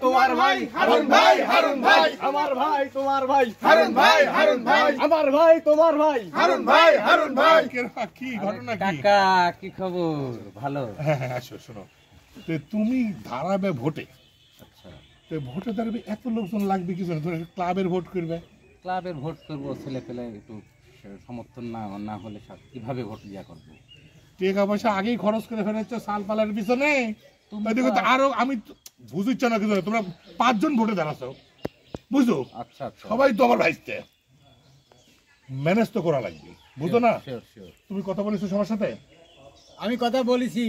তোমার ভাই হারুন ভাই, হারুন ভাই আমার ভাই, তোমার ভাই হারুন ভাই, হারুন ভাই আমার ভাই, তোমার ভাই হারুন ভাই, হারুন ভাই। কি ঘটনা কি কাকা, কি খবর? ভালো। হ্যাঁ হ্যাঁ, আসো শোনো, তুমি দাঁড়াবে ভোটে। আচ্ছা, ভোটে দাঁড়াবে, এত লোকজন লাগবে কি জন্য? তুমি ক্লাবের ভোট করবে। ক্লাবের ভোট করবো, ছেলে পেলে একটু সমর্থন না হলে কিভাবে ভোট দিয়া করবো? টাকা পয়সা আগেই খরচ করে ফেলেছো সালপালের পিছনে। আরো আমি বুঝিচ্ছ না কিছু, তোমরা 5 জন ভোটে দাঁড়াছো, বুঝছো? আচ্ছা আচ্ছা, সবাই তো আমার ভাইতে, ম্যানেজ তো করা লাগবে, বুঝো না? তুমি কথা বলেছো সবার সাথে? আমি কথা বলেছি,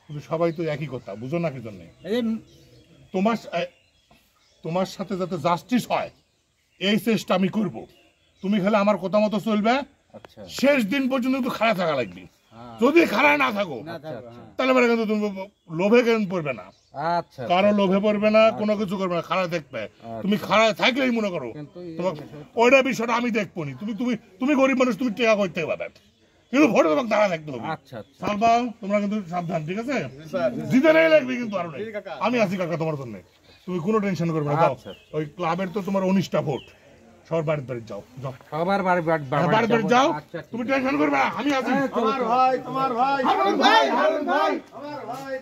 কিন্তু সবাই তো একই কথা, বুঝো না কি জন্য? তোমার সাথে যাতে জাস্টিস হয় এই চেষ্টা আমি করব। তুমি খালি আমার কথা মতো চলবে, শেষ দিন পর্যন্ত একটু খাড়া থাকা লাগবে। যদি খাড়া না থাকো তাহলে মানে কিন্তু তুমি লোভে কেন পড়বে না, কারো লোভে পড়বে না, কোনো কিছু করবে না, খাড়া দেখবে। তুমি খাড়া থাকলেই মনে করো তোমার ওইটা বিষয়টা আমি দেখবো নি। তুমি তুমি তুমি গরিব মানুষ, তুমি টেকা করতে পারবে, কিন্তু ভোটে তোমাকে দাঁড়া থাকতে হবে। সালবা, তোমরা কিন্তু সাবধান, ঠিক আছে? জিতে নেই লাগবে কিন্তু আরো নেই। আমি আছি কাকা তোমার জন্য, তুমি কোনো টেনশন করবে না। যাও, ওই ক্লাবের তো তোমার 19টা ভোট, সবার বাড়ির বাড়ি যাও, যাও সবার বাড়ি যাও, তুমি টেনশন করবে না, আমি আছি। তোমার ভাই, তোমার ভাই হারুন ভাই, হারুন ভাই আমার ভাই,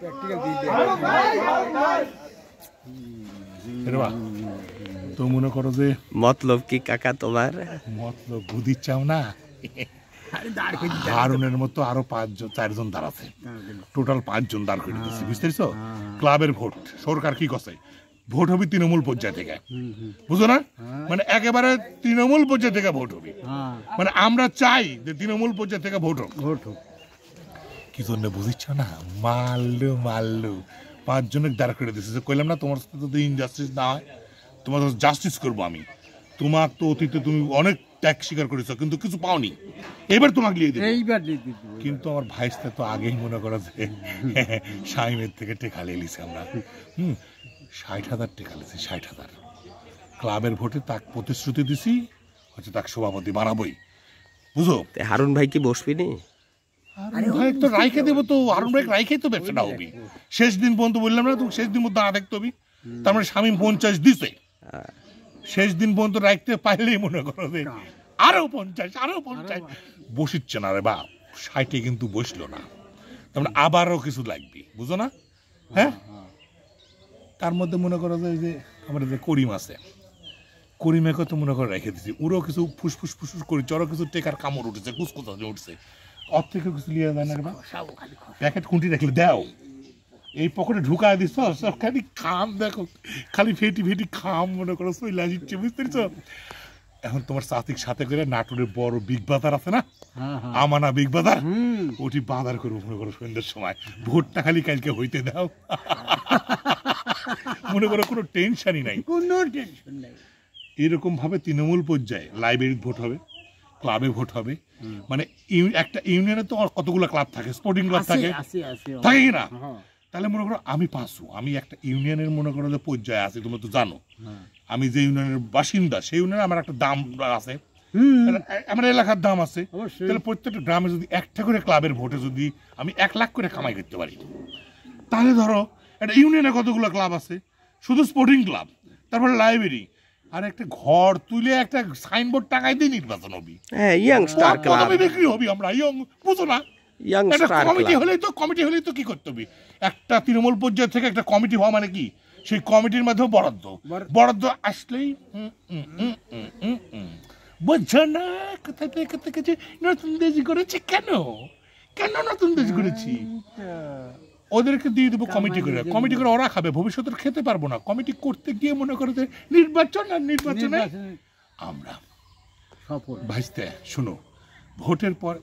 হারুন ভাই, হারুন ভাই। তো মনে করো যে মতলব কি কাকা তোমার? মতলব বুঝি চাও না? হারুনের মতো আরো 4 জন দাঁড়াচ্ছে, টোটাল 5 জন দাঁড় করে দিচ্ছে, বুঝতে পারছো? ক্লাবের ভোট সরকার কি করছে, ভোট হবে তৃণমূল পর্যায় থেকে, বুঝো না? মানে একেবারে তৃণমূল পর্যায় থেকে ভোট হবে। মানে আমরা চাই যে তৃণমূল পর্যায় থেকে ভোট হোক। কি জন্য বুঝিচ্ছ না? মারলু 5 জনের দাঁড় করে দিচ্ছে। কইলাম না তোমার সাথে যদি ইনজাস্টিস না হয়, তোমার জাস্টিস করবো আমি। তোমার তো অতীতে তুমি অনেক ট্যাগ স্বীকার করেছো, কিন্তু কিছু পাওনি, এবার তোমাকে দিয়ে দিই। কিন্তু আমার ভাইসটা তো আগেই মনে করো যে শাইমের থেকে টেকা লিয়েছি আমরা। 60,000 টেকা লিয়েছি, 60,000। ক্লাবের ভোটে তাকে প্রতিশ্রুতি দিছি, হচ্ছে তাকে সভাপতি বানাবোই, বুঝো? হারুন ভাই কি বসবি নি? হারুন ভাই তো রাইখে দেবো, তো হারুন ভাই রাইখেই তো ব্যবসাটা হবে। শেষ দিন পর্যন্ত বললাম না, তুমি শেষ দিন মধ্যে না দেখতে হবে। তার মানে শামীম 50 দিছে, শেষ দিন পর্যন্ত রাখতে পারলেই মনে করো যে আরো 50 বসিচ্ছে না রে বাপ। 60 কিন্তু বসলো না, তার মানে আবারও কিছু লাগবে, বুঝো না? হ্যাঁ, তার মধ্যে মনে করো যে আমার যে করিম আছে, করিমে কত মনে করে রেখে দিচ্ছি, ওরও কিছু ফুসফুস ফুসফুস করেছে, ওরও কিছু টেকার কামড় উঠেছে, কুচকুচা উঠছে, ওর থেকে কিছু লিয়ে যায় না রে বাপ। প্যাকেট খুঁটি রাখলে দাও, এই পকেটে ঢুকায় দিচ্ছ, খালি খাম দেখো, খালি ফেটি ফেটি খাম মনে করো চলে আসছে, বুঝতে পারছো? এখন তোমার চাতিক সাথে করে নাটোরের বড় বিগ বাজার আছে না, আমানা বিগ বাজার, ওটি বাজার করবো মনে করো সন্ধ্যের সময়। ভোটটা খালি কালকে হইতে দাও, মনে করো কোনো টেনশনই নাই, কোনো টেনশন নাই। এরকম ভাবে তৃণমূল পর্যায়ে লাইব্রেরি ভোট হবে, ক্লাবে ভোট হবে। মানে একটা ইউনিয়নে তো কতগুলো ক্লাব থাকে, স্পোর্টিং ক্লাব থাকে, থাকে কিনা? তাহলে মনে করো আমি পাঁচু, আমি একটা ইউনিয়নের মনে করো যে পর্যায়ে আছি, তুমি তো জানো আমি যে ইউনিয়নের বাসিন্দা, সেই ইউনিয়নে আমার একটা দাম আছে, আমার এলাকার দাম আছে। তাহলে প্রত্যেকটা গ্রামে যদি একটা করে ক্লাবের ভোটে যদি আমি 1 লাখ করে কামাই করতে পারি, তাহলে ধরো একটা ইউনিয়নে কতগুলো ক্লাব আছে, শুধু স্পোর্টিং ক্লাব, তারপরে লাইব্রেরি, আর একটা ঘর তুলে একটা সাইনবোর্ড টাঙাই দিয়ে নির্বাচন হবি, বিক্রি হবি আমরা, বুঝো না? কমিটি হলেই তো কি করতে হবে, একটা তৃণমূল পর্যায় থেকে একটা কমিটি হওয়া মানে কি, সেই কমিটির মাধ্যমে বরাদ্দ আসলেই বুঝছো না? কোথায় থেকে নতুন দেশ করেছি, কেন নতুন দেশ করেছি, ওদেরকে দিয়ে দেবো কমিটি করে ওরা খাবে, ভবিষ্যতে খেতে পারবো না। কমিটি করতে গিয়ে মনে করো যে নির্বাচনে আমরা ভাইস্তে শুনো, ভোটের পর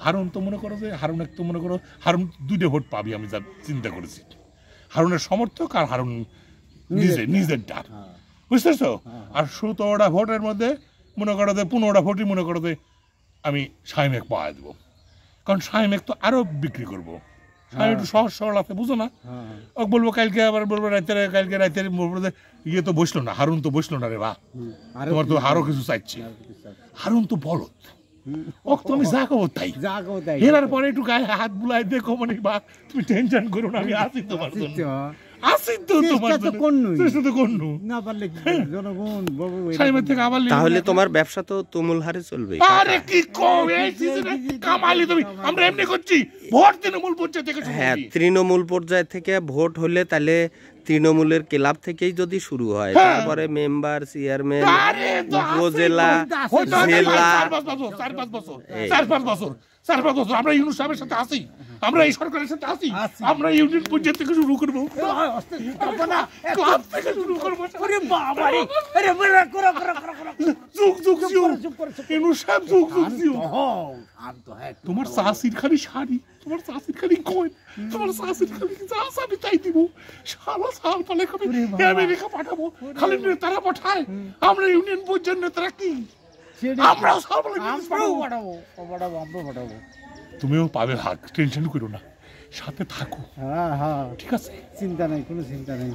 হারুন তো মনে করো যে হারুন 2টে ভোট পাবি, আমি যা চিন্তা করেছি। হারুনের সমর্থক আর হারুন নিজের ডাক, বুঝতে পারছো? আর 17টা ভোটের মধ্যে মনে করো যে 15টা ভোটই মনে করো যে আমি শাইমেক পাওয়া দেবো, কারণ শাইমেক তো আরো বিক্রি করবো। একটু সহজ সরল আছে, বুঝো না? ও বলবো কালকে, আবার বলবো কালকে রাতে বলবো যে ইয়ে তো বসলো না, হারুন তো বসলো না রে বা, তোমার তো আরো কিছু চাইছে। হারুন তো বলদ, ও তো আমি যা কবো তাই, হেরার পরে একটু গায়ে হাত বুলাই দেখো, মানে বা তুমি টেনশন করো না, আমি আছি তোমার জন্য, আসি তো তোমার চেষ্টা তো করনুই। চেষ্টা তো করনু না পারলে কি করবে? জনগণ বাবু সাইমের থেকে আবার লিখে তাহলে নিয়ে তোমার ব্যবসা তো তুমুল হারে চলবে আরে কি কও এই সিজনে কামালি তুমি আমরা এমনি করছি ভোট তৃণমূল পর্যায়ে থেকে শুরু হ্যাঁ করি। তৃণমূল পর্যায় থেকে ভোট হলে তাহলে তৃণমূলের ক্লাব থেকেই যদি শুরু হয় হ্যাঁ। তারপরে মেম্বার চেয়ারম্যান আরে তো উপজেলা হয়তো হয়তো জেলা 4-5 বছর 4-5 বছর আমরা ইউনুস সাহেবের সাথে আছি আমরা এই সরকারের সাথে আছি আমরা ইউনিয়ন পর্যায়ে থেকে শুরু করবো ক্লাব থেকে শুরু করবো যুগ যুগ ইউনুস সাহেব যুগ যুগ তোমার চাষির খালি শাড়ি তোমার চাষির খালি কয়েন তোমার চাষির খালি যা চাবি তাই দিব সারা সাল পালে খাবে আমেরিকা পাঠাবো খালি নেতারা পাঠায় আমরা ইউনিয়ন পর্যায়ের নেতারা কি আমরাও সাল পালে পাঠাবো তুমিও পাবে ভাগ টেনশন করো না সাথে থাকো হ্যাঁ হ্যাঁ ঠিক আছে চিন্তা নাই কোনো চিন্তা নেই